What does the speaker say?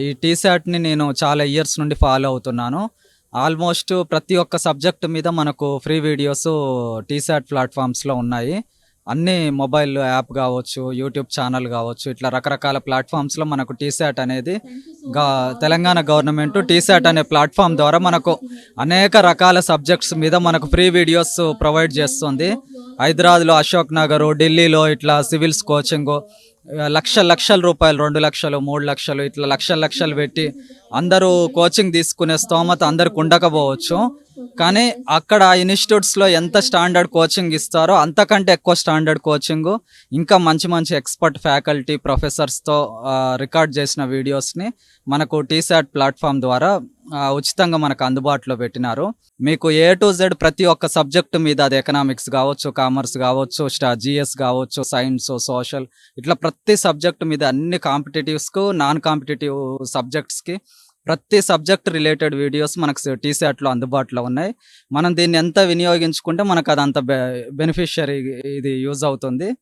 ఈ టీశాట్‌ని నేను చాలా ఇయర్స్ నుండి ఫాలో అవుతున్నాను. ఆల్మోస్ట్ ప్రతి ఒక్క సబ్జెక్ట్ మీద మనకు ఫ్రీ వీడియోసు టీశాట్ ప్లాట్‌ఫామ్స్‌లో ఉన్నాయి. అన్నీ మొబైల్ యాప్ గావచ్చు, యూట్యూబ్ ఛానల్ గావచ్చు, ఇట్లా రకరకాల ప్లాట్‌ఫామ్స్‌లో మనకు టీశాట్ అనేది గా తెలంగాణ గవర్నమెంట్ టీశాట్ అనే ప్లాట్‌ఫామ్ ద్వారా మనకు అనేక రకాల సబ్జెక్ట్స్ మీద మనకు ఫ్రీ వీడియోస్ ప్రొవైడ్ చేస్తుంది. హైదరాబాద్‌లో అశోక్ నగరు, ఢిల్లీలో ఇట్లా సివిల్స్ కోచింగు లక్షల రూపాయలు 2,00,000, 3,00,000 ఇట్లా లక్షలు పెట్టి అందరూ కోచింగ్ తీసుకునే స్తోమత అందరికి ఉండకపోవచ్చు. కానీ అక్కడ ఇన్‌స్టిట్యూట్స్‌లో ఎంత స్టాండర్డ్ కోచింగ్ ఇస్తారో అంతకంటే ఎక్కువ స్టాండర్డ్ కోచింగు, ఇంకా మంచి మంచి ఎక్స్‌పర్ట్ ఫ్యాకల్టీ, ప్రొఫెసర్స్‌తో రికార్డ్ చేసిన వీడియోస్‌ని మనకు టీశాట్ ప్లాట్‌ఫామ్ ద్వారా ఉచితంగా మనకు అందుబాటులో పెట్టినారు. మీకు ఏ టు జెడ్ ప్రతి ఒక్క సబ్జెక్ట్ మీద, అది ఎకనామిక్స్ గావచ్చు, కామర్స్ గావచ్చు, జీఎస్ గావచ్చు, సైన్స్, సోషల్ ఇట్లా ప్రతి సబ్జెక్ట్ మీద అన్ని కాంపిటీటివ్స్‌కు, నాన్ కాంపిటీటివ్ సబ్జెక్ట్స్‌కి ప్రతి సబ్జెక్ట్ రిలేటెడ్ వీడియోస్ మనకు టీశాట్‌లో అందుబాటులో ఉన్నాయి. మనం దీన్ని ఎంత వినియోగించుకుంటే మనకు అదంత బెనిఫిషియరీ ఇది యూజ్ అవుతుంది.